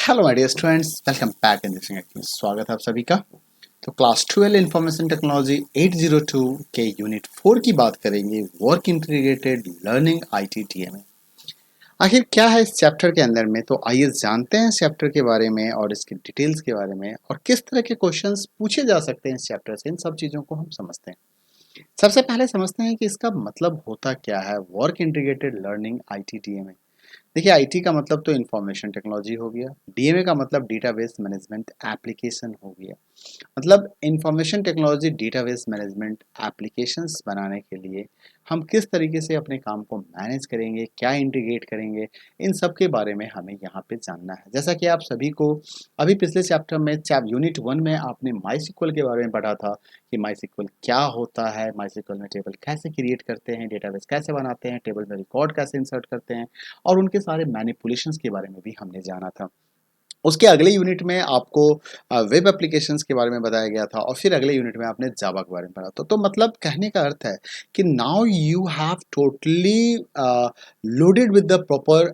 Hello my dear students, welcome back in this active. स्वागत है आप सभी का। तो क्लास 12 इंफॉर्मेशन टेक्नोलॉजी 802 के यूनिट 4 की बात करेंगे, वर्क इंटीग्रेटेड लर्निंग ITTM। आखिर क्या है इस चैप्टर के अंदर में, तो आइए जानते हैं इस चैप्टर के बारे में और इसकी डिटेल्स के बारे में और किस तरह के क्वेश्चंस पूछे जा सकते हैं इस चैप्टर से। इन सब चीज़ों को हम समझते हैं। सबसे पहले समझते हैं कि इसका मतलब होता क्या है, वर्क इंटीग्रेटेड लर्निंग ITTM। देखिए, आईटी का मतलब तो इंफॉर्मेशन टेक्नोलॉजी हो गया, डीएमए का मतलब डेटाबेस मैनेजमेंट एप्लीकेशन हो गया। मतलब information technology database management applications बनाने के लिए हम किस तरीके से अपने काम को मैनेज करेंगे, क्या इंटीग्रेट करेंगे, इन सब के बारे में हमें यहाँ पे जानना है। जैसा कि आप सभी को अभी पिछले चैप्टर में यूनिट 1 में आपने माई सिक्वल के बारे में पढ़ा था कि माई सिक्वल क्या होता है, माई सिक्वल में टेबल कैसे क्रिएट करते हैं, डेटाबेस कैसे बनाते हैं, टेबल में रिकॉर्ड कैसे इंसर्ट करते हैं और उनके सारे मैनिपुलेशंस के बारे में भी हमने जाना था। उसके अगले यूनिट में आपको वेब एप्लीकेशंस के बारे में बताया गया था और फिर अगले यूनिट में आपने जावा के बारे में पढ़ा। तो मतलब कहने का अर्थ है कि now you have totally loaded with the proper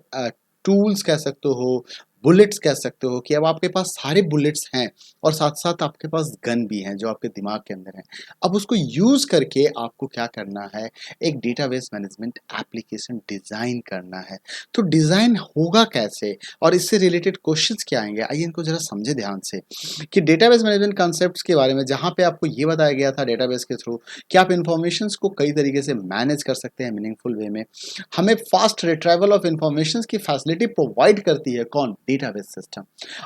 tools कह सकते हो, बुलेट्स कह सकते हो कि अब आपके पास सारे बुलेट्स हैं और साथ साथ आपके पास गन भी हैं जो आपके दिमाग के अंदर है। अब उसको यूज़ करके आपको क्या करना है, एक डेटाबेस मैनेजमेंट एप्लीकेशन डिज़ाइन करना है। तो डिज़ाइन होगा कैसे और इससे रिलेटेड क्वेश्चंस क्या आएंगे, आइए इनको जरा समझे ध्यान से कि डेटाबेस मैनेजमेंट कॉन्सेप्ट्स के बारे में जहाँ पे आपको ये बताया गया था डेटाबेस के थ्रू कि आप इंफॉर्मेशंस को कई तरीके से मैनेज कर सकते हैं मीनिंगफुल वे में। हमें फास्ट रिट्राइवल ऑफ इंफॉर्मेशंस की फैसिलिटी प्रोवाइड करती है कौन, डेटाबेस सिस्टम।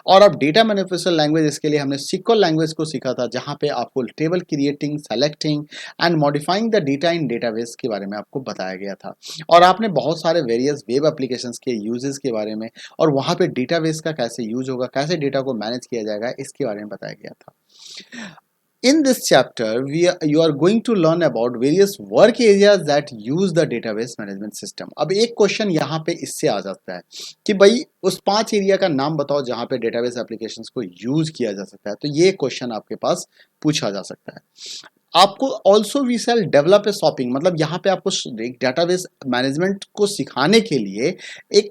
और अब डेटा मैनिपुलेशन लैंग्वेज, इसके लिए हमने SQL लैंग्वेज को सीखा था जहाँ पे आपको table creating, selecting and modifying the data in database के बारे में आपको बताया गया था। और आपने बहुत सारे वेरियस वेब एप्लीकेशंस के यूजेस के बारे में और वहाँ पे डेटाबेस का कैसे यूज होगा, कैसे डेटा को मैनेज किया जाएगा, इसके बारे में बताया गया था। In this chapter, you are going to learn about various work areas that use the database management system. अब एक क्वेश्चन यहाँ पे इससे आ जाता है कि भाई उस 5 एरिया का नाम बताओ जहाँ पे डेटाबेस एप्लीकेशंस को यूज किया जा सकता है। तो ये क्वेश्चन आपके पास पूछा जा सकता है। आपको also we sell develop a shopping, मतलब यहाँ पे आपको डेटाबेस मैनेजमेंट को सिखाने के लिए एक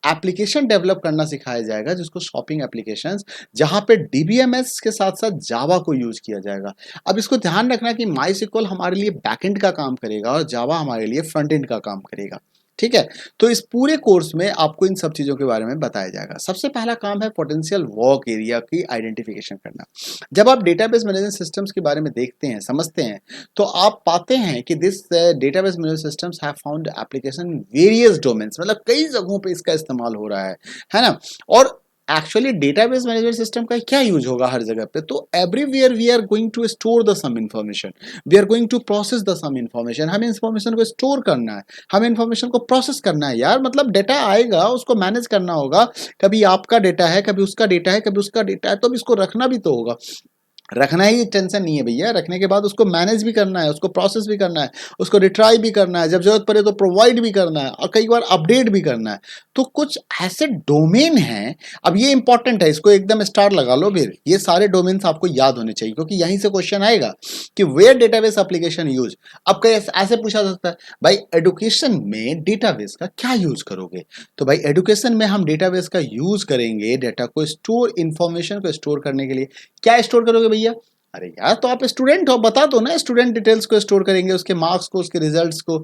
एप्लीकेशन डेवलप करना सिखाया जाएगा जिसको शॉपिंग एप्लीकेशंस, जहां पे डीबीएमएस के साथ साथ जावा को यूज किया जाएगा। अब इसको ध्यान रखना कि माई सिक्वल हमारे लिए बैकएंड का काम करेगा और जावा हमारे लिए फ्रंट एंड का काम करेगा। ठीक है, तो इस पूरे कोर्स में आपको इन सब चीजों के बारे में बताया जाएगा। सबसे पहला काम है पोटेंशियल वर्क एरिया की आइडेंटिफिकेशन करना। जब आप डेटाबेस मैनेजमेंट सिस्टम्स के बारे में देखते हैं, समझते हैं, तो आप पाते हैं कि this database management systems have found application various domains, मतलब कई जगहों पे इसका इस्तेमाल हो रहा है ना। और एक्चुअली डेटाबेस मैनेजमेंट सिस्टम का क्या यूज होगा हर जगह पे, तो everywhere we are going to store the some information, we are going to process the some information. हमें इंफॉर्मेशन को स्टोर करना है, हमें इंफॉर्मेशन को प्रोसेस करना है यार। मतलब डेटा आएगा, उसको मैनेज करना होगा। कभी आपका डेटा है, कभी उसका डेटा है, कभी उसका डेटा है, तो अब इसको रखना भी तो होगा। रखना ही टेंशन नहीं है भैया, रखने के बाद उसको मैनेज भी करना है, उसको प्रोसेस भी करना है, उसको रिट्राई भी करना है, जब जरूरत पड़े तो प्रोवाइड भी करना है और कई बार अपडेट भी करना है। तो कुछ ऐसे डोमेन हैं, अब ये इंपॉर्टेंट है, इसको एकदम स्टार लगा लो। फिर ये सारे डोमेन्स आपको याद होने चाहिए क्योंकि यहीं से क्वेश्चन आएगा कि वेयर डेटाबेस एप्लीकेशन यूज। अब कई ऐसे पूछा जा सकता है, भाई एडुकेशन में डेटाबेस का क्या यूज करोगे। तो भाई एडुकेशन में हम डेटाबेस का यूज करेंगे डेटा को स्टोर, इंफॉर्मेशन को स्टोर करने के लिए। क्या स्टोर करोगे भैया, अरे यार तो आप स्टूडेंट हो, बता दो ना। स्टूडेंट डिटेल्स को स्टोर करेंगे, उसके मार्क्स को, उसके रिजल्ट्स को।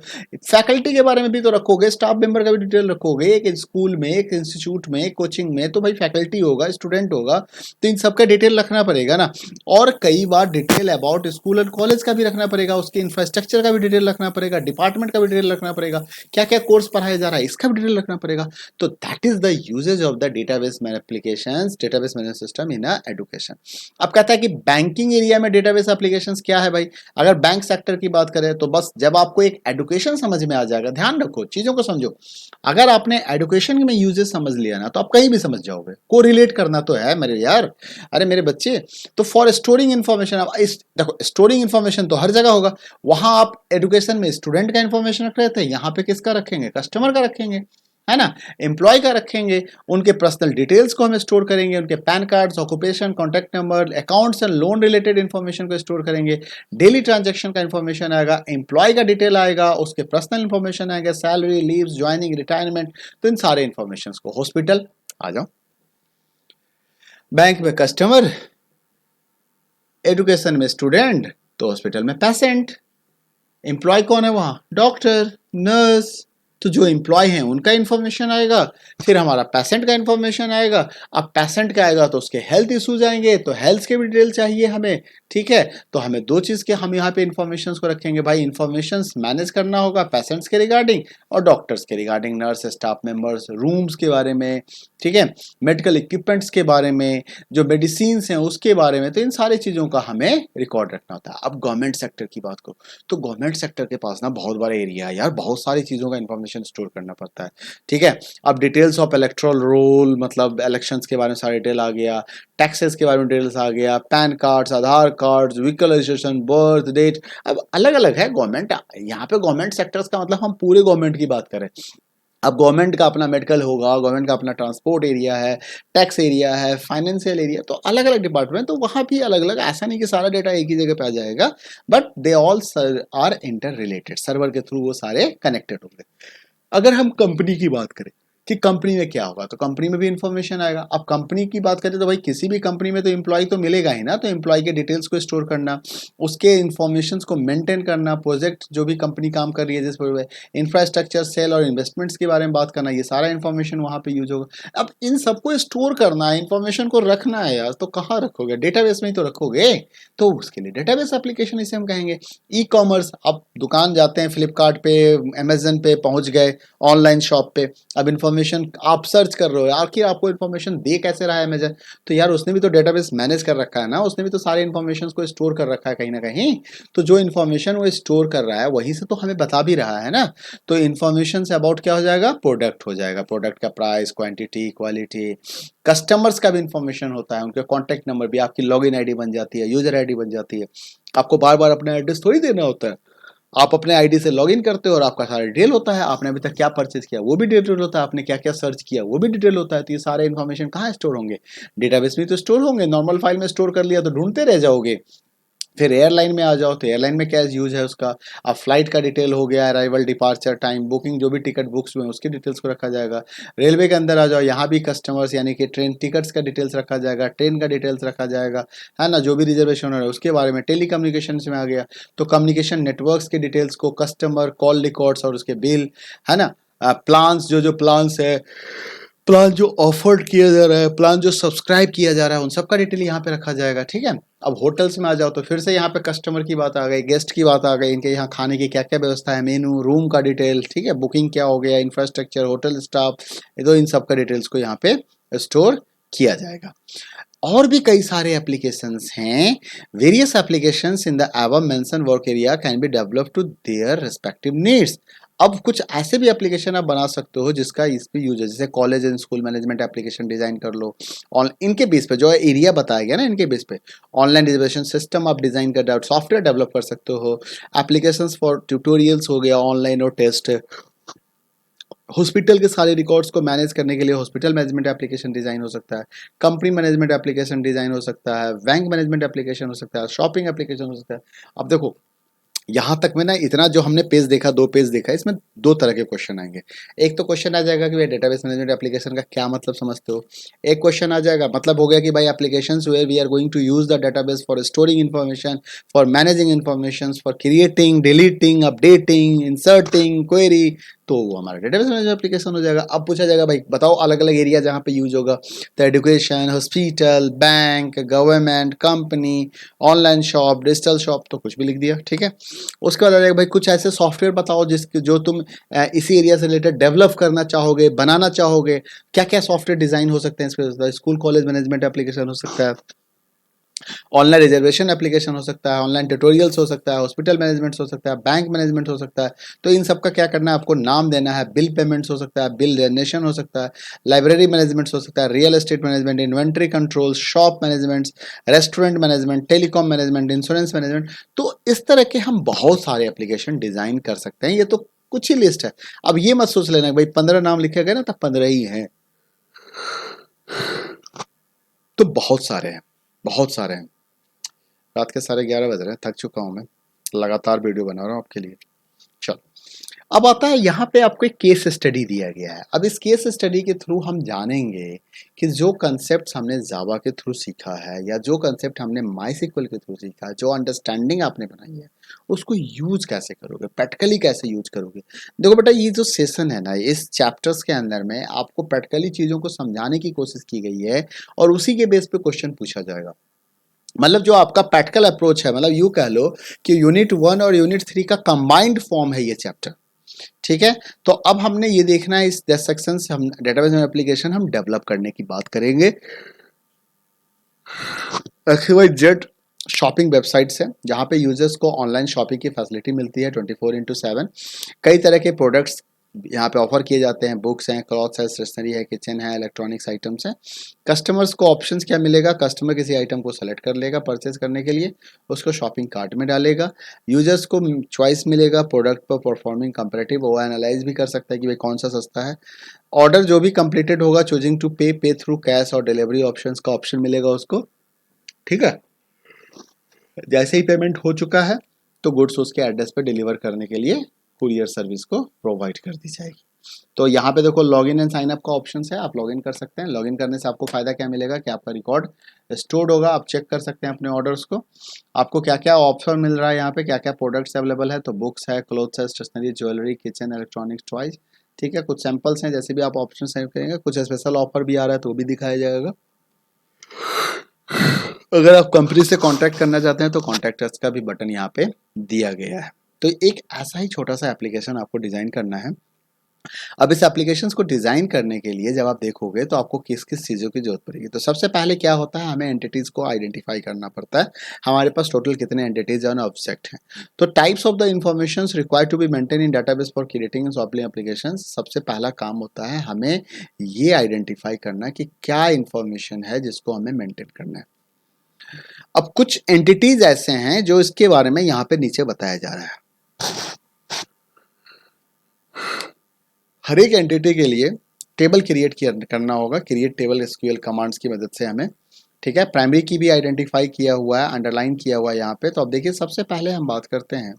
फैकल्टी के बारे में भी तो रखोगे, स्टाफ मेंबर का भी डिटेल रखोगे। एक स्कूल में, एक इंस्टीट्यूट में, एक कोचिंग में तो भाई फैकल्टी होगा, स्टूडेंट होगा, तो इन सबका डिटेल रखना पड़ेगा ना। और कई बार detail about school and college का भी रखना पड़ेगा, उसके इंफ्रास्ट्रक्चर का भी डिटेल रखना पड़ेगा, डिपार्टमेंट का भी डिटेल रखना पड़ेगा, क्या क्या कोर्स पढ़ाया जा रहा है इसका भी डिटेल रखना पड़ेगा। तो that is the usages of the database applications, database management system in education. अब कहता है कि बैंकिंग एरिया में डेटाबेस एप्लीकेशंस क्या है भाई। अगर बैंक सेक्टर की बात करें तो बस जब आपको एक एजुकेशन समझ में आ जाएगा, ध्यान रखो चीजों को समझो। अगर आपने एजुकेशन में यूजेस समझ लिया ना तो आप कहीं भी समझ जाओगे। को रिलेट करना तो है मेरे यार, अरे मेरे बच्चे। तो फॉर स्टोरिंग इन्फॉर्मेशन, अब इस देखो स्टोरिंग इन्फॉर्मेशन तो हर जगह होगा। वहां आप एजुकेशन में स्टूडेंट का इन्फॉर्मेशन रख रहे थे, यहाँ पे किसका रखेंगे, कस्टमर का रखेंगे, है ना, एम्प्लॉय का रखेंगे। उनके पर्सनल डिटेल्स को हम स्टोर करेंगे, उनके pan cards, occupation, contact number, accounts and loan related information को स्टोर करेंगे। डेली ट्रांजैक्शन का इन्फॉर्मेशन आएगा, एम्प्लॉय का डिटेल आएगा, उसके पर्सनल इन्फॉर्मेशन आएगा, सैलरी, लीव्स, ज्वाइनिंग, रिटायरमेंट, तो इन सारे इन्फॉर्मेशन को। हॉस्पिटल आ जाओ, बैंक में कस्टमर, एजुकेशन में स्टूडेंट, तो हॉस्पिटल में पेशेंट। एम्प्लॉय कौन है वहाँ? Doctor, nurse. तो जो एम्प्लॉय हैं उनका इन्फॉर्मेशन आएगा, फिर हमारा पेशेंट का इन्फॉर्मेशन आएगा। अब पेशेंट का आएगा तो उसके हेल्थ इश्यूज आएंगे, तो हेल्थ के भी डिटेल चाहिए हमें, ठीक है। तो हमें दो चीज़ के हम यहाँ पे इन्फॉर्मेशन को रखेंगे भाई, इन्फॉर्मेशन मैनेज करना होगा पेशेंट्स के रिगार्डिंग और डॉक्टर्स के regarding, nurse, staff members, rooms के बारे में, ठीक है, मेडिकल इक्विपमेंट्स के बारे में, जो मेडिसिन हैं उसके बारे में। तो इन सारी चीज़ों का हमें रिकॉर्ड रखना होता है। अब गवर्नमेंट सेक्टर की बात करो तो गवर्नमेंट सेक्टर के पास ना बहुत बड़ा एरिया है यार, बहुत सारी चीज़ों का इन्फॉर्मेशन स्टोर करना पड़ता है, ठीक है। अब डिटेल्स ऑफ इलेक्टोरल रोल, मतलब इलेक्शंस के बारे में सारा डिटेल आ गया, टैक्सेस के बारे में डिटेल्स आ गया, PAN cards, Aadhaar cards, vehicle registration, birth date. अब अलग अलग है गवर्नमेंट, यहाँ पे गवर्नमेंट सेक्टर्स का मतलब हम पूरे गवर्नमेंट की बात करें। अब गवर्नमेंट का अपना मेडिकल होगा, गवर्नमेंट का अपना ट्रांसपोर्ट एरिया है, टैक्स एरिया है, फाइनेंशियल एरिया, तो अलग अलग डिपार्टमेंट, तो वहाँ भी अलग अलग, ऐसा नहीं कि सारा डेटा एक ही जगह पे आ जाएगा, but they all are inter related, server के थ्रू वो सारे कनेक्टेड होंगे। अगर हम कंपनी की बात करें कि कंपनी में क्या होगा, तो कंपनी में भी इंफॉर्मेशन आएगा। अब कंपनी की बात करें तो भाई किसी भी कंपनी में तो एम्प्लॉय तो मिलेगा ही ना, तो एम्प्लॉय के डिटेल्स को स्टोर करना, उसके इंफॉर्मेशन को मेंटेन करना, प्रोजेक्ट जो भी कंपनी काम कर रही है जिस पर इंफ्रास्ट्रक्चर, सेल और इन्वेस्टमेंट्स के बारे में बात करना, ये सारा इन्फॉर्मेशन वहाँ पे यूज होगा। अब इन सबको स्टोर करना है, इन्फॉर्मेशन को रखना है यार, तो कहाँ रखोगे? डेटाबेस में ही तो रखोगे, तो उसके लिए डेटाबेस एप्लीकेशन इसे हम कहेंगे। ई कॉमर्स, आप दुकान जाते हैं, फ्लिपकार्ट पे, अमेजन पे पहुंच गए, ऑनलाइन शॉप पे, अब इन्फॉर्मेशन आप सर्च कर रहे हो, आखिर आपको इन्फॉर्मेशन दे कैसे रहा है अमेजन? तो यार उसने भी तो डेटाबेस मैनेज कर रखा है ना, उसने भी तो सारे इन्फॉर्मेशन को स्टोर कर रखा है कहीं ना कहीं। तो जो इन्फॉर्मेशन वो स्टोर कर रहा है वहीं से तो हमें बता भी रहा है ना। तो इन्फॉर्मेशन से अबाउट क्या हो जाएगा? प्रोडक्ट हो जाएगा, प्रोडक्ट का प्राइस, क्वांटिटी, क्वालिटी। कस्टमर्स का भी इन्फॉर्मेशन होता है, उनके कॉन्टैक्ट नंबर भी, आपकी लॉगिन आईडी बन जाती है, यूजर आईडी बन जाती है। आपको बार बार अपना एड्रेस थोड़ी देना होता है, आप अपने आईडी से लॉगिन करते हो और आपका सारा डिटेल होता है, आपने अभी तक क्या परचेज किया वो भी डिटेल होता है, आपने क्या क्या सर्च किया वो भी डिटेल होता है। तो ये सारे इन्फॉर्मेशन कहाँ स्टोर होंगे? डेटाबेस में तो स्टोर होंगे। नॉर्मल फाइल में स्टोर कर लिया तो ढूंढते रह जाओगे। फिर एयरलाइन में आ जाओ तो एयरलाइन में क्या यूज है उसका? अब फ्लाइट का डिटेल हो गया, अराइवल, डिपार्चर, टाइम, बुकिंग, जो भी टिकट बुक्स हुए उसकी डिटेल्स को रखा जाएगा। रेलवे के अंदर आ जाओ, यहाँ भी कस्टमर्स यानी कि ट्रेन टिकट्स का डिटेल्स रखा जाएगा, ट्रेन का डिटेल्स रखा जाएगा, है ना, जो भी रिजर्वेशन है उसके बारे में। टेली में आ गया तो कम्युनिकेशन नेटवर्क्स के डिटेल्स को, कस्टमर कॉल रिकॉर्ड्स और उसके बिल, है ना, प्लान्स, जो जो प्लान्स है, प्लान जो ऑफर्ड किया जा रहा है, प्लान जो सब्सक्राइब किया जा रहा है, उन सब का डिटेल यहाँ पे रखा जाएगा, ठीक है। अब होटल्स में आ जाओ तो फिर से यहाँ पे कस्टमर की बात आ गई, गेस्ट की बात आ गई, इनके यहाँ खाने की क्या क्या व्यवस्था है, मेनू, रूम का डिटेल, ठीक है, बुकिंग क्या हो गया, इंफ्रास्ट्रक्चर, होटल स्टाफ, तो इन सब का डिटेल्स को यहाँ पे स्टोर किया जाएगा। और भी कई सारे एप्लीकेशंस हैं। Various applications in the above mentioned work area can be develop to their respective needs. अब कुछ ऐसे भी एप्लीकेशन आप बना सकते हो जिसका इस पे यूज है, जैसे college and school management application design कर लो। और इनके बेस पे जो एरिया बताया गया ना, इनके बेस पे ऑनलाइन रिजर्वेशन सिस्टम आप डिजाइन कर सॉफ्टवेयर डेवलप कर सकते हो। एप्लीकेशंस फॉर ट्यूटोरियल्स हो गया, ऑनलाइन और टेस्ट। हॉस्पिटल के सारे रिकॉर्ड्स को मैनेज करने के लिए हॉस्पिटल मैनेजमेंट एप्लीकेशन डिजाइन हो सकता है, कंपनी मैनेजमेंट एप्लीकेशन डिजाइन हो सकता है, बैंक मैनेजमेंट एप्लीकेशन हो सकता है, शॉपिंग एप्लीकेशन हो सकता है। अब देखो यहाँ तक में ना, इतना जो हमने पेज देखा, 2 पेज देखा, इसमें 2 तरह के क्वेश्चन आएंगे। एक तो क्वेश्चन आ जाएगा कि भाई डेटाबेस मैनेजमेंट एप्लीकेशन का क्या मतलब समझते हो। एक क्वेश्चन आ जाएगा, मतलब हो गया कि भाई applications where we are going to use the database for storing information, for managing information, for creating, deleting, updating, inserting, query, तो वो हमारा डेटाबेस मैनेजमेंट एप्लीकेशन हो जाएगा। अब पूछा जाएगा भाई बताओ अलग अलग एरिया जहाँ पे यूज होगा, तो education, hospital, bank, government, company, online shop, digital shop, तो कुछ भी लिख दिया, ठीक है। उसके बाद आ जाएगा भाई कुछ ऐसे सॉफ्टवेयर बताओ जिसके जो तुम इसी एरिया से रिलेटेड डेवलप करना चाहोगे, बनाना चाहोगे। क्या क्या सॉफ्टवेयर डिजाइन हो सकते हैं इस पे? स्कूल कॉलेज मैनेजमेंट एप्लीकेशन हो सकता है, ऑनलाइन रिजर्वेशन एप्लीकेशन हो सकता है, ऑनलाइन ट्यूटोरियल्स हो सकता है, हॉस्पिटल मैनेजमेंट हो सकता है, बैंक मैनेजमेंट हो सकता है। तो इन सब का क्या करना है आपको? नाम देना है। बिल पेमेंट्स हो सकता है, बिल जनरेशन हो सकता है, लाइब्रेरी मैनेजमेंट हो सकता है, real estate management, inventory control, shop management, restaurant management, telecom management, insurance management. तो इस तरह के हम बहुत सारे एप्लीकेशन डिजाइन कर सकते हैं। ये तो कुछ ही लिस्ट है। अब ये मत सोच लेना भाई 15 नाम लिखे गए ना तो 15 ही हैं, तो बहुत सारे हैं, बहुत सारे हैं। रात के 11:30 बज रहे हैं, थक चुका हूँ मैं, लगातार वीडियो बना रहा हूँ आपके लिए। चलो अब आता है यहाँ पे आपको एक केस स्टडी दिया गया है। अब इस केस स्टडी के थ्रू हम जानेंगे कि जो कंसेप्ट हमने जावा के थ्रू सीखा है या जो कंसेप्ट हमने माईएसक्यूएल के थ्रू सीखा है, जो अंडरस्टैंडिंग आपने बनाई है, उसको यूज कैसे करोगे, प्रैक्टिकली कैसे यूज करोगे। देखो बेटा, ये जो सेशन है ना, इस चैप्टर्स के अंदर में आपको प्रैक्टिकली चीज़ों को समझाने की कोशिश की गई है और उसी के बेस पे क्वेश्चन पूछा जाएगा। मतलब जो आपका प्रैक्टिकल अप्रोच है, मतलब यूँ कह लो कि यूनिट 1 और यूनिट 3 का कंबाइंड फॉर्म है ये चैप्टर। ठीक है, तो अब हमने ये देखना है, इस 10 सेक्शन से हम डेटाबेस एप्लीकेशन हम डेवलप करने की बात करेंगे। XYZ शॉपिंग वेबसाइट्स है जहाँ पे यूजर्स को ऑनलाइन शॉपिंग की फैसिलिटी मिलती है 24/7। कई तरह के प्रोडक्ट्स यहाँ पे ऑफर किए जाते हैं, बुक्स हैं, क्लॉथ्स है, स्टेशनरी है, किचन है, इलेक्ट्रॉनिक्स आइटम्स हैं। कस्टमर्स को ऑप्शंस क्या मिलेगा, कस्टमर किसी आइटम को सेलेक्ट कर लेगा परचेज करने के लिए, उसको शॉपिंग कार्ट में डालेगा। यूजर्स को चॉइस मिलेगा, प्रोडक्ट पर परफॉर्मिंग कंपैरेटिव वो एनालाइज भी कर सकता है कि भाई कौन सा सस्ता है। ऑर्डर जो भी कंप्लीटेड होगा, चूजिंग टू पे थ्रू कैश और डिलीवरी ऑप्शंस का ऑप्शन मिलेगा उसको। ठीक है, जैसे ही पेमेंट हो चुका है तो गुड्स उसके एड्रेस पर डिलीवर करने के लिए कुरियर सर्विस को प्रोवाइड कर दी जाएगी। तो यहाँ पे देखो लॉगिन एंड साइन अप का ऑप्शन है, आप लॉगिन कर सकते हैं। लॉगिन करने से आपको फायदा क्या मिलेगा कि आपका रिकॉर्ड स्टोर्ड होगा, आप चेक कर सकते हैं अपने ऑर्डर्स को। आपको क्या क्या ऑप्शन मिल रहा है यहाँ पे, क्या क्या प्रोडक्ट्स अवेलेबल है, तो बुक्स है, क्लोथ्स है, stationery, jewellery, kitchen, electronics, toys. ठीक है, कुछ सैंपल्स हैं, जैसे भी आप ऑप्शन सेव करेंगे कुछ स्पेशल ऑफर भी आ रहा है तो वो भी दिखाया जाएगा। अगर आप कंपनी से कांटेक्ट करना चाहते हैं तो कांटेक्ट अस का भी बटन यहाँ पे दिया गया है। तो एक ऐसा ही छोटा सा एप्लीकेशन आपको डिजाइन करना है। अब इस एप्लीकेशन को डिजाइन करने के लिए जब आप देखोगे तो आपको किस किस चीज़ों की जरूरत पड़ेगी। तो सबसे पहले क्या होता है, हमें एंटिटीज को आइडेंटिफाई करना पड़ता है। हमारे पास टोटल कितने एंटिटीज और ऑब्जेक्ट हैं। तो types of the information required to be maintain in database for creating software application. सबसे पहला काम होता है हमें ये आइडेंटिफाई करना कि क्या इंफॉर्मेशन है जिसको हमें मेंटेन करना है। अब कुछ एंटिटीज ऐसे हैं जो इसके बारे में यहाँ पे नीचे बताया जा रहा है। हर एक एंटिटी के लिए टेबल क्रिएट करना होगा, क्रिएट टेबल एसक्यूएल कमांड्स की मदद से हमें। ठीक है, प्राइमरी की भी आइडेंटिफाई किया हुआ है, अंडरलाइन किया हुआ है यहाँ पे। तो अब देखिए, सबसे पहले हम बात करते हैं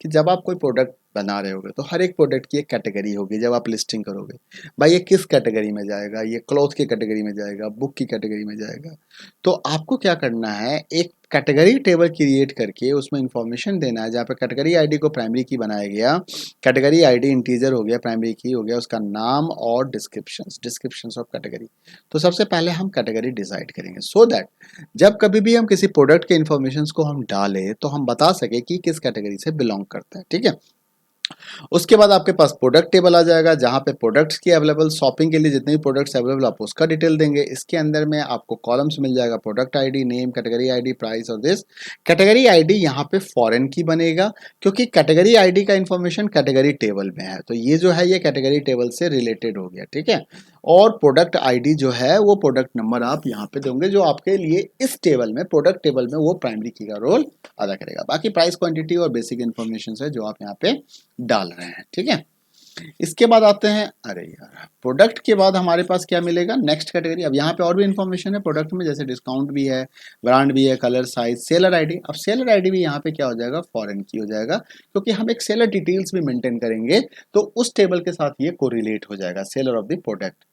कि जब आप कोई प्रोडक्ट बना रहे होगे तो हर एक प्रोडक्ट की एक कैटेगरी होगी। जब आप लिस्टिंग करोगे, भाई ये किस कैटेगरी में जाएगा, ये क्लॉथ की कैटेगरी में जाएगा, बुक की कैटेगरी में जाएगा। तो आपको क्या करना है, एक कैटेगरी टेबल क्रिएट करके उसमें इंफॉर्मेशन देना है। जहाँ पे कैटेगरी आईडी को प्राइमरी की बनाया गया, कैटेगरी आईडी इंटीजर हो गया, प्राइमरी की हो गया, उसका नाम और डिस्क्रिप्शंस ऑफ कैटेगरी। तो सबसे पहले हम कैटेगरी डिसाइड करेंगे सो दैट जब कभी भी हम किसी प्रोडक्ट के इंफॉर्मेशन को हम डालें तो हम बता सके कि किस कैटेगरी से बिलोंग करता है। ठीक है, उसके बाद आपके पास प्रोडक्ट टेबल आ जाएगा जहां पे प्रोडक्ट्स की अवेलेबल शॉपिंग के लिए जितने भी प्रोडक्ट्स अवेलेबल आप उसका डिटेल देंगे। इसके अंदर में आपको कॉलम्स मिल जाएगा, product ID, name, category ID, price और दिस। कैटेगरी आईडी यहाँ पे फॉरेन की बनेगा क्योंकि कैटेगरी आईडी का इंफॉर्मेशन कैटेगरी टेबल में है, तो ये जो है ये कैटेगरी टेबल से रिलेटेड हो गया। ठीक है, और प्रोडक्ट आईडी जो है वो प्रोडक्ट नंबर आप यहाँ पे दोगे जो आपके लिए इस टेबल में, प्रोडक्ट टेबल में वो प्राइमरी की का रोल अदा करेगा। बाकी प्राइस, क्वांटिटी और बेसिक इन्फॉर्मेशन है जो आप यहाँ पे डाल रहे हैं। ठीक है, इसके बाद आते हैं, अरे यार, प्रोडक्ट के बाद हमारे पास क्या मिलेगा, नेक्स्ट कैटेगरी। अब यहाँ पे और भी इंफॉर्मेशन है प्रोडक्ट में, जैसे डिस्काउंट भी है, ब्रांड भी है, कलर, साइज, सेलर आईडी। अब सेलर आईडी भी यहाँ पे क्या हो जाएगा, फॉरेन की हो जाएगा क्योंकि हम एक सेलर डिटेल्स भी मेंटेन करेंगे तो उस टेबल के साथ ये कोरिलेट हो जाएगा, सेलर ऑफ द प्रोडक्ट।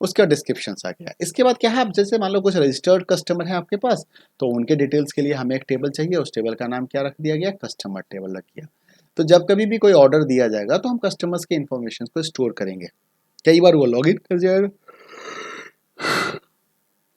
उसका डिस्क्रिप्शन आ गया। इसके बाद क्या है, अब जैसे मान लो कुछ रजिस्टर्ड कस्टमर है आपके पास, तो उनके डिटेल्स के लिए हमें एक टेबल चाहिए, उस टेबल का नाम क्या रख दिया गया, कस्टमर टेबल रख दिया। तो जब कभी भी कोई ऑर्डर दिया जाएगा तो हम कस्टमर्स के इंफॉर्मेशन को स्टोर करेंगे। कई बार वो लॉगिन कर जाएगा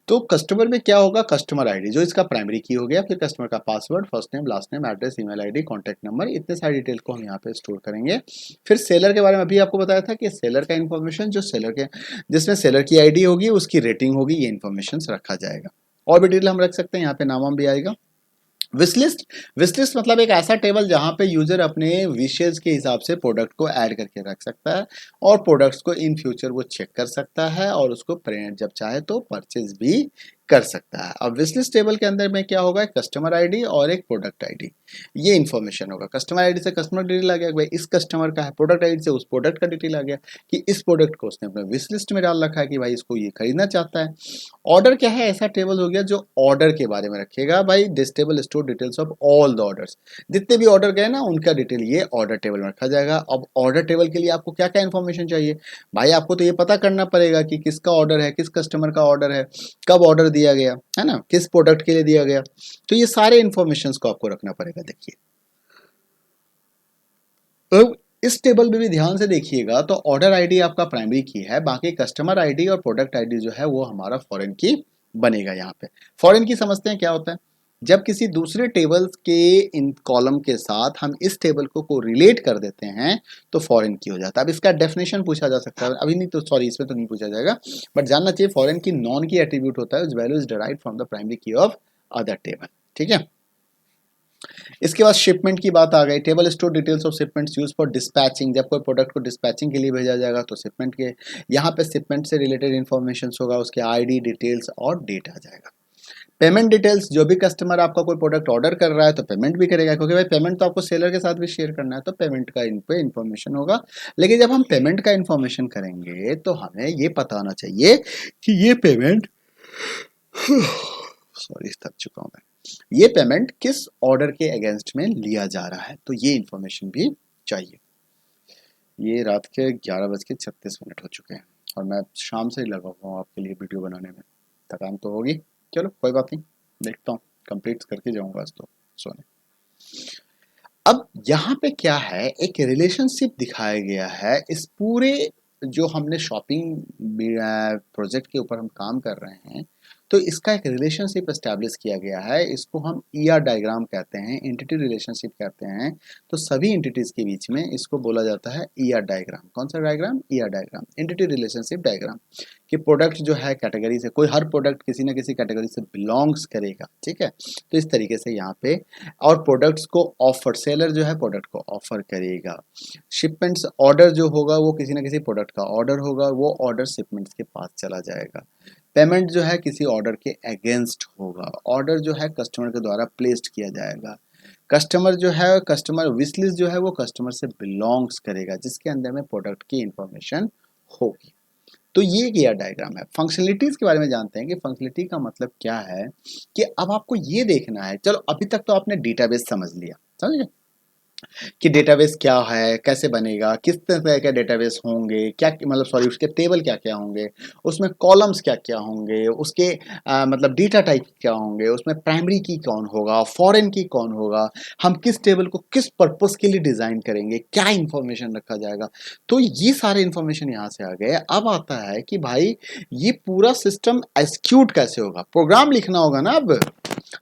तो कस्टमर में क्या होगा, कस्टमर आईडी जो इसका प्राइमरी की हो गया, फिर कस्टमर का password, first name, last name, address, email ID, contact number, इतने सारे डिटेल को हम यहाँ पे स्टोर करेंगे। फिर सेलर के बारे में अभी आपको बताया था कि सेलर का इन्फॉर्मेशन जो सेलर के, जिसमें सेलर की आईडी होगी, उसकी रेटिंग होगी, ये इन्फॉर्मेशन रखा जाएगा। और भी डिटेल हम रख सकते हैं, यहाँ पे नाम भी आएगा। विशलिस्ट मतलब एक ऐसा टेबल जहां पे यूजर अपने विशेज के हिसाब से प्रोडक्ट को ऐड करके रख सकता है और प्रोडक्ट्स को इन फ्यूचर वो चेक कर सकता है और उसको जब चाहे तो परचेज भी कर सकता है। अब विश लिस्ट टेबल के अंदर में क्या होगा, एक कस्टमर आईडी और एक प्रोडक्ट आईडी, ये इन्फॉर्मेशन होगा। कस्टमर आईडी से कस्टमर डिटेल आ गया भाई इस कस्टमर का है, प्रोडक्ट आईडी से उस प्रोडक्ट का डिटेल आ गया कि इस प्रोडक्ट को उसने अपने विश लिस्ट में डाल रखा है कि भाई इसको ये खरीदना चाहता है। ऑर्डर क्या है, ऐसा टेबल हो गया जो ऑर्डर के बारे में रखेगा। भाई this table store details of all the orders, जितने भी ऑर्डर गए ना उनका डिटेल ये ऑर्डर टेबल में रखा जाएगा। अब ऑर्डर टेबल के लिए आपको क्या क्या इन्फॉर्मेशन चाहिए भाई, आपको तो ये पता करना पड़ेगा कि किसका ऑर्डर है, किस कस्टमर का ऑर्डर है, कब ऑर्डर दिया गया है ना, किस प्रोडक्ट के लिए दिया गया। तो ये सारे इंफॉर्मेशन को आपको रखना पड़ेगा। देखिए तो इस टेबल में भी ध्यान से देखिएगा तो ऑर्डर आईडी आपका प्राइमरी की है, बाकी कस्टमर आईडी और प्रोडक्ट आईडी जो है वो हमारा फॉरेन की बनेगा। यहाँ पे फॉरेन की समझते हैं क्या होता है, जब किसी दूसरे टेबल के इन कॉलम के साथ हम इस टेबल को रिलेट कर देते हैं तो फॉरेन की हो जाता है। अब इसका डेफिनेशन पूछा जा सकता है, अभी नहीं तो सॉरी इसमें तो नहीं पूछा जाएगा, बट जानना चाहिए फॉरेन की नॉन की एट्रीब्यूट होता है, value is derived from the primary की ऑफ अदर टेबल। ठीक है, इसके बाद शिपमेंट की बात आ गई। Table store details of shipments use for dispatching, जब कोई प्रोडक्ट को डिस्पैचिंग के लिए भेजा जाएगा तो शिपमेंट के यहाँ पे शिपमेंट से रिलेटेड इन्फॉर्मेशन होगा, उसके आईडी डिटेल्स और डेट आ जाएगा। पेमेंट डिटेल्स, जो भी कस्टमर आपका कोई प्रोडक्ट ऑर्डर कर रहा है तो पेमेंट भी करेगा, क्योंकि भाई पेमेंट तो आपको सेलर के साथ भी शेयर करना है, तो पेमेंट का इन पे इन्फॉर्मेशन होगा। लेकिन जब हम पेमेंट का इन्फॉर्मेशन करेंगे तो हमें ये पता होना चाहिए कि ये पेमेंट सॉरी थक चुका हूं मैं, ये पेमेंट किस ऑर्डर के अगेंस्ट में लिया जा रहा है, तो ये इन्फॉर्मेशन भी चाहिए। ये रात के 11:36 हो चुके हैं और मैं शाम से ही लगा हुआ हूँ आपके लिए वीडियो बनाने में, थकान तो होगी, चलो कोई बात नहीं, देखता हूँ कंप्लीट करके जाऊंगा आज तो सोने। अब यहाँ पे क्या है, एक रिलेशनशिप दिखाया गया है इस पूरे जो हमने शॉपिंग प्रोजेक्ट के ऊपर हम काम कर रहे हैं, तो इसका एक रिलेशनशिप एस्टैब्लिश किया गया है। इसको हम ईआर डायग्राम कहते हैं, एंटिटी रिलेशनशिप कहते हैं। तो सभी एंटिटीज के बीच में इसको बोला जाता है ईआर डायग्राम। कौन सा diagram, ER diagram, entity relationship diagram. कि प्रोडक्ट जो है कैटेगरी से, कोई हर प्रोडक्ट किसी ना किसी कैटेगरी से बिलोंग्स करेगा। ठीक है, तो इस तरीके से यहाँ पे, और प्रोडक्ट्स को ऑफर, सेलर जो है प्रोडक्ट को ऑफर करेगा। शिपमेंट्स, ऑर्डर जो होगा वो किसी ना किसी प्रोडक्ट का ऑर्डर होगा, वो ऑर्डर शिपमेंट्स के पास चला जाएगा। पेमेंट जो है किसी ऑर्डर के अगेंस्ट होगा, ऑर्डर जो है कस्टमर के द्वारा प्लेस्ड किया जाएगा। कस्टमर जो है, कस्टमर विश लिस्ट जो है वो कस्टमर से बिलोंग्स करेगा, जिसके अंदर में प्रोडक्ट की इंफॉर्मेशन होगी। तो ये ईआर डायग्राम है। फंक्शनलिटीज के बारे में जानते हैं कि फंक्शनलिटी का मतलब क्या है, कि अब आपको ये देखना है, चलो अभी तक तो आपने डेटाबेस समझ लिया, समझ कि डेटाबेस क्या है, कैसे बनेगा, किस तरह के डेटाबेस होंगे, क्या मतलब सॉरी उसके टेबल क्या क्या होंगे, उसमें कॉलम्स क्या क्या होंगे, उसके मतलब डेटा टाइप क्या होंगे, उसमें प्राइमरी की कौन होगा, फॉरेन की कौन होगा, हम किस टेबल को किस पर्पस के लिए डिज़ाइन करेंगे, क्या इंफॉर्मेशन रखा जाएगा। तो ये सारे इंफॉर्मेशन यहाँ से आ गए। अब आता है कि भाई ये पूरा सिस्टम एग्जीक्यूट कैसे होगा, प्रोग्राम लिखना होगा ना। अब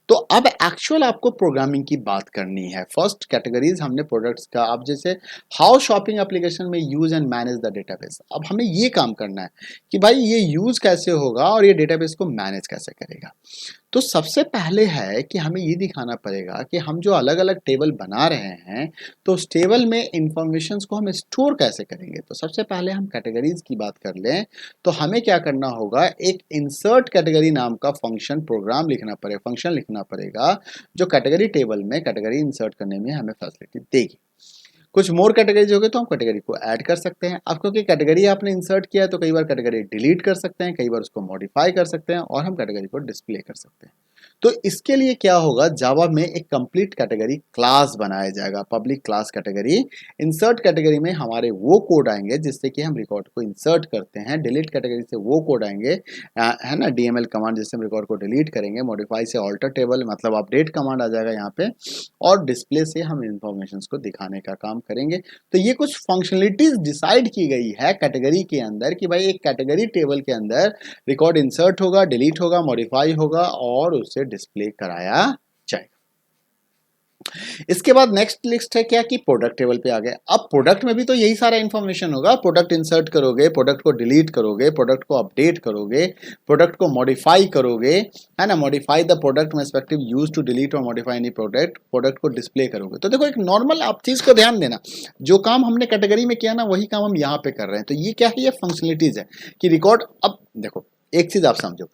तो अब एक्चुअल आपको प्रोग्रामिंग की बात करनी है। फर्स्ट कैटेगरीज हमने प्रोडक्ट्स का, अब जैसे हाउ शॉपिंग एप्लीकेशन में use and manage the database, अब हमें ये काम करना है कि भाई ये यूज कैसे होगा और ये डेटाबेस को मैनेज कैसे करेगा। तो सबसे पहले है कि हमें ये दिखाना पड़ेगा कि हम जो अलग अलग टेबल बना रहे हैं तो उस टेबल में इंफॉर्मेशन को हम स्टोर कैसे करेंगे। तो सबसे पहले हम कैटेगरीज की बात कर लें तो हमें क्या करना होगा, एक इंसर्ट कैटेगरी नाम का फंक्शन प्रोग्राम लिखना पड़ेगा, फंक्शन लिखना पड़ेगा जो कैटेगरी टेबल में कैटेगरी इंसर्ट करने में हमें फैसिलिटी देगी। कुछ मोर कैटेगरीज हो गए तो हम कैटेगरी को ऐड कर सकते हैं। अब क्योंकि कैटेगरी आपने इंसर्ट किया है तो कई बार कैटेगरी डिलीट कर सकते हैं, कई बार उसको मॉडिफाई कर सकते हैं और हम कैटेगरी को डिस्प्ले कर सकते हैं। तो इसके लिए क्या होगा, जावा में एक कंप्लीट कैटेगरी क्लास बनाया जाएगा, public class category. Insert category में हमारे वो कोड आएंगे जिससे कि हम रिकॉर्ड को इंसर्ट करते हैं, डिलीट कैटेगरी से वो कोड आएंगे है ना, डीएमएल कमांड जिससे हम रिकॉर्ड को डिलीट करेंगे, मॉडिफाई से ऑल्टर टेबल मतलब अपडेट कमांड आ जाएगा यहाँ पे, और डिस्प्ले से हम इंफॉर्मेशन को दिखाने का काम करेंगे। तो ये कुछ फंक्शनलिटीज डिसाइड की गई है कैटेगरी के अंदर कि भाई एक कैटेगरी टेबल के अंदर रिकॉर्ड इंसर्ट होगा, डिलीट होगा, मॉडिफाई होगा और उसे डिस्प्ले कराया जाएगा। इसके बाद नेक्स्ट लिस्ट है क्या कि प्रोडक्ट टेबल पे आ गए। अब प्रोडक्ट में भी तो यही सारा इंफॉर्मेशन होगा, प्रोडक्ट इंसर्ट करोगे, प्रोडक्ट को डिलीट करोगे, प्रोडक्ट को अपडेट करोगे, प्रोडक्ट को मॉडिफाई करोगे, है ना, मॉडिफाई द प्रोडक्ट में रिस्पेक्टिव यूज टू डिलीट और मॉडिफाई एनी प्रोडक्ट, प्रोडक्ट को डिस्प्ले करोगे। तो देखो एक नॉर्मल आप चीज को ध्यान देना, जो काम हमने कैटेगरी में किया ना वही काम हम यहाँ पे कर रहे हैं। तो ये क्या है, ये फंक्शनलिटीज है कि रिकॉर्ड। अब देखो एक चीज आप समझो,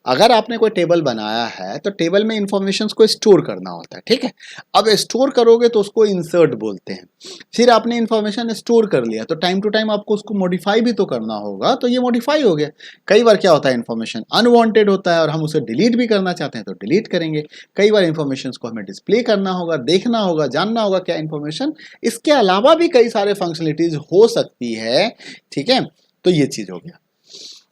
अगर आपने कोई टेबल बनाया है तो टेबल में इंफॉर्मेशन को स्टोर करना होता है, ठीक है। अब स्टोर करोगे तो उसको इंसर्ट बोलते हैं। फिर आपने इंफॉर्मेशन स्टोर कर लिया तो टाइम टू टाइम आपको उसको मॉडिफाई भी तो करना होगा, तो ये मॉडिफाई हो गया। कई बार क्या होता है, इंफॉर्मेशन अनवांटेड होता है और हम उसे डिलीट भी करना चाहते हैं तो डिलीट करेंगे। कई बार इंफॉर्मेशन को हमें डिस्प्ले करना होगा, देखना होगा, जानना होगा क्या इंफॉर्मेशन, इसके अलावा भी कई सारे फंक्शनलिटीज हो सकती है, ठीक है। तो ये चीज हो गया।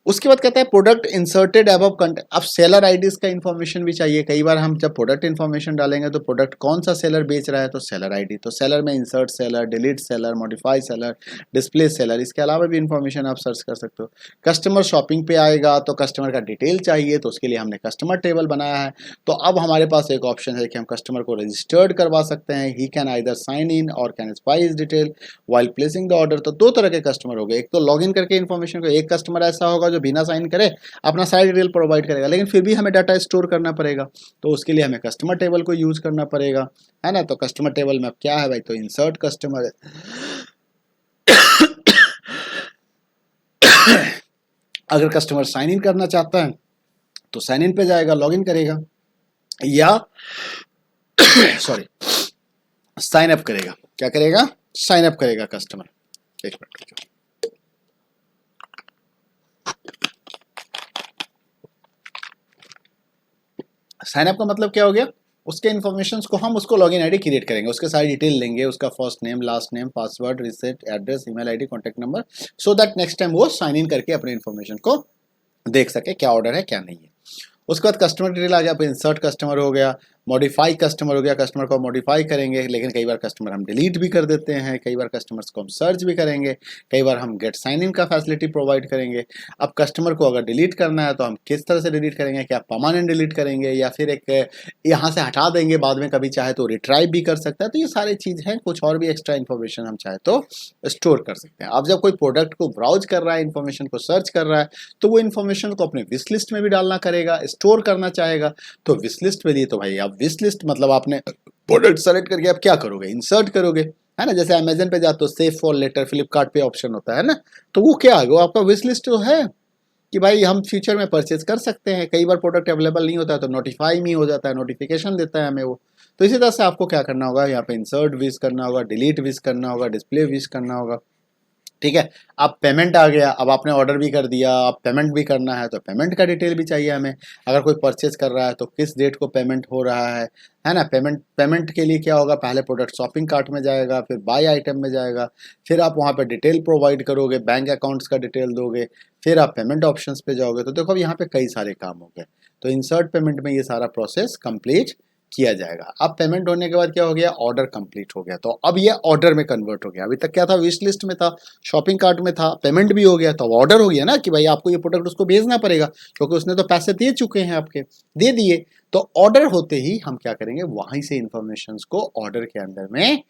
उसके बाद कहता है प्रोडक्ट इंसर्टेड अबव कंटेंट। अब सेलर आईडीज का इंफॉर्मेशन भी चाहिए। कई बार हम जब प्रोडक्ट इंफॉर्मेशन डालेंगे तो प्रोडक्ट कौन सा सेलर बेच रहा है तो सेलर आईडी, तो सेलर में insert seller, delete seller, modify seller, display seller, इसके अलावा भी इंफॉर्मेशन आप सर्च कर सकते हो। कस्टमर शॉपिंग पे आएगा तो कस्टमर का डिटेल चाहिए, तो उसके लिए हमने कस्टमर टेबल बनाया है। तो अब हमारे पास एक ऑप्शन है कि हम कस्टमर को रजिस्टर्ड करवा सकते हैं। He can either sign in or can spy his detail while placing the order. तो दो तरह के कस्टमर हो गए। एक तो लॉग इन करके इन्फॉर्मेशन को, एक कस्टमर ऐसा होगा जो बिना साइन करे अपना सारी डिटेल प्रोवाइड करेगा, लेकिन फिर भी हमें डाटा स्टोर करना पड़ेगा, तो उसके लिए हमें कस्टमर टेबल को यूज करना पड़ेगा, है ना। तो कस्टमर टेबल में अब क्या है भाई, तो इंसर्ट कस्टमर है। अगर कस्टमर साइन इन करना चाहता है तो साइन इन पे जाएगा, लॉग इन करेगा, या सॉरी साइन अप करेगा। क्या करेगा, साइन अप करेगा कस्टमर। एक मिनट, साइन अप का मतलब क्या हो गया, उसके इन्फॉर्मेशन को हम उसको लॉगिन आईडी क्रिएट करेंगे, उसके सारी डिटेल लेंगे, उसका first name, last name, password, reset address, email ID, contact number, so that next time वो साइन इन करके अपने इन्फॉर्मेशन को देख सके क्या ऑर्डर है क्या नहीं है। उसके बाद कस्टमर डिटेल आ गया, इंसर्ट कस्टमर हो गया, मॉडिफाई कस्टमर हो गया, कस्टमर को मॉडिफाई करेंगे, लेकिन कई बार कस्टमर हम डिलीट भी कर देते हैं, कई बार कस्टमर्स को हम सर्च भी करेंगे, कई बार हम गेट साइन इन का फैसिलिटी प्रोवाइड करेंगे। अब कस्टमर को अगर डिलीट करना है तो हम किस तरह से डिलीट करेंगे, क्या परमानेंट डिलीट करेंगे या फिर एक यहाँ से हटा देंगे, बाद में कभी चाहे तो रिट्राइव भी कर सकता है। तो ये सारी चीज़ है, कुछ और भी एक्स्ट्रा इन्फॉर्मेशन हम चाहे तो स्टोर कर सकते हैं। अब जब कोई प्रोडक्ट को ब्राउज कर रहा है, इन्फॉर्मेशन को सर्च कर रहा है, तो वो इन्फॉर्मेशन को अपने विश लिस्ट में भी डालना करेगा, स्टोर करना चाहेगा। तो विश लिस्ट में दिए तो भाई आप विश लिस्ट मतलब आपने प्रोडक्ट सेलेक्ट करके आप क्या करोगे, इंसर्ट करोगे, है ना। जैसे अमेजन पे जाते हो सेव फॉर लेटर, फ्लिपकार्ट पे ऑप्शन होता है ना, तो वो क्या है, वो आपका विश लिस्ट तो है कि भाई हम फ्यूचर में परचेज कर सकते हैं। कई बार प्रोडक्ट अवेलेबल नहीं होता है तो नोटिफाई नहीं हो जाता है, नोटिफिकेशन देता है हमें वो। तो इसी तरह से आपको क्या करना होगा, यहाँ पे इंसर्ट विश करना होगा, डिलीट विश करना होगा, डिस्प्ले विश करना होगा, ठीक है। अब पेमेंट आ गया, अब आपने ऑर्डर भी कर दिया, अब पेमेंट भी करना है तो पेमेंट का डिटेल भी चाहिए हमें। अगर कोई परचेज कर रहा है तो किस डेट को पेमेंट हो रहा है ना। पेमेंट के लिए क्या होगा, पहले प्रोडक्ट शॉपिंग कार्ट में जाएगा, फिर बाय आइटम में जाएगा, फिर आप वहाँ पे डिटेल प्रोवाइड करोगे, बैंक अकाउंट्स का डिटेल दोगे, फिर आप पेमेंट ऑप्शंस पे जाओगे। तो देखो अब यहाँ पे कई सारे काम हो गए। तो इंसर्ट पेमेंट में ये सारा प्रोसेस कंप्लीट किया जाएगा। अब पेमेंट होने के बाद क्या हो गया, ऑर्डर कंप्लीट हो गया। तो अब ये ऑर्डर में कन्वर्ट हो गया। अभी तक क्या था, विश लिस्ट में था, शॉपिंग कार्ट में था, पेमेंट भी हो गया, तो ऑर्डर हो गया ना कि भाई आपको ये प्रोडक्ट उसको भेजना पड़ेगा, क्योंकि उसने तो पैसे दे चुके हैं, आपके दे दिए। तो ऑर्डर होते ही हम क्या करेंगे, वहीं से इंफॉर्मेशन को ऑर्डर के अंदर में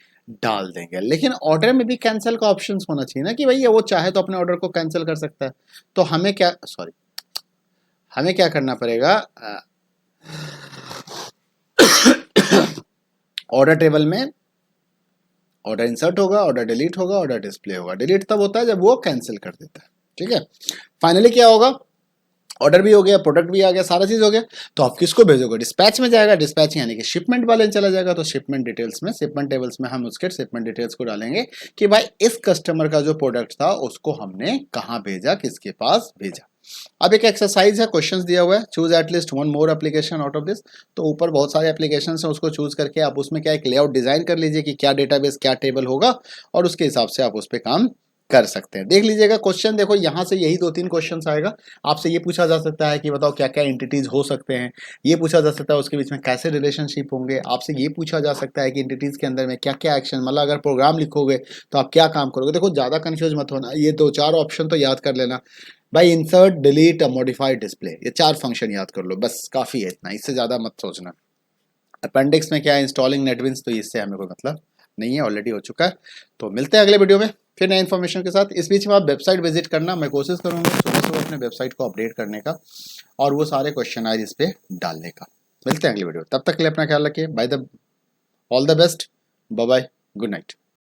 डाल देंगे। लेकिन ऑर्डर में भी कैंसिल का ऑप्शन होना चाहिए ना, कि भाई वो चाहे तो अपने ऑर्डर को कैंसिल कर सकता है। तो हमें क्या करना पड़ेगा, ऑर्डर टेबल में ऑर्डर इंसर्ट होगा, ऑर्डर डिलीट होगा, ऑर्डर डिस्प्ले होगा। डिलीट तब होता है जब वो कैंसिल कर देता है, ठीक है। फाइनली क्या होगा, ऑर्डर भी हो गया, प्रोडक्ट भी आ गया, सारा चीज हो गया। तो आप किसको भेजोगे, डिस्पैच में जाएगा, डिस्पैच यानी कि शिपमेंट वाले चला जाएगा। तो शिपमेंट डिटेल्स में, शिपमेंट टेबल्स में हम उसके शिपमेंट डिटेल्स को डालेंगे कि भाई इस कस्टमर का जो प्रोडक्ट था उसको हमने कहाँ भेजा, किसके पास भेजा। अब एक एक्सरसाइज है, क्वेश्चंस दिया हुआ है, choose at least one more application out of this. तो ऊपर बहुत सारे एप्लीकेशंस हैं, उसको चूज करके आप उसमें क्या एक लेआउट डिजाइन कर लीजिए कि क्या डेटाबेस क्या टेबल होगा, और उसके हिसाब से आप उस पर काम कर सकते हैं। देख लीजिएगा क्वेश्चन, देखो यहाँ से यही 2-3 क्वेश्चंस आएगा। आपसे ये पूछा जा सकता है कि बताओ क्या क्या एंटिटीज हो सकते हैं, ये पूछा जा सकता है उसके बीच में कैसे रिलेशनशिप होंगे, आपसे ये पूछा जा सकता है कि एंटिटीज के अंदर में क्या क्या एक्शन, मतलब अगर प्रोग्राम लिखोगे तो आप क्या काम करोगे। देखो ज़्यादा कन्फ्यूज मत होना, ये 2-4 ऑप्शन तो याद कर लेना भाई, इंसर्ट, डिलीट, मॉडिफाई, डिस्प्ले, ये 4 फंक्शन याद कर लो, बस काफ़ी है इतना, इससे ज़्यादा मत सोचना। अपेंडिक्स में क्या है, इंस्टॉलिंग नेटबिन्स, तो इससे हमें कोई मतलब नहीं है, ऑलरेडी हो चुका है। तो मिलते हैं अगले वीडियो में फिर नए इन्फॉर्मेशन के साथ। इस बीच में आप वेबसाइट विजिट करना, मैं कोशिश करूँगा सुबह सुबह अपने वेबसाइट को अपडेट करने का और वो सारे क्वेश्चन आज इस पर डालने का। मिलते हैं अगले वीडियो, तब तक के लिए अपना ख्याल रखिए। Bye the all the best, bye bye, good night.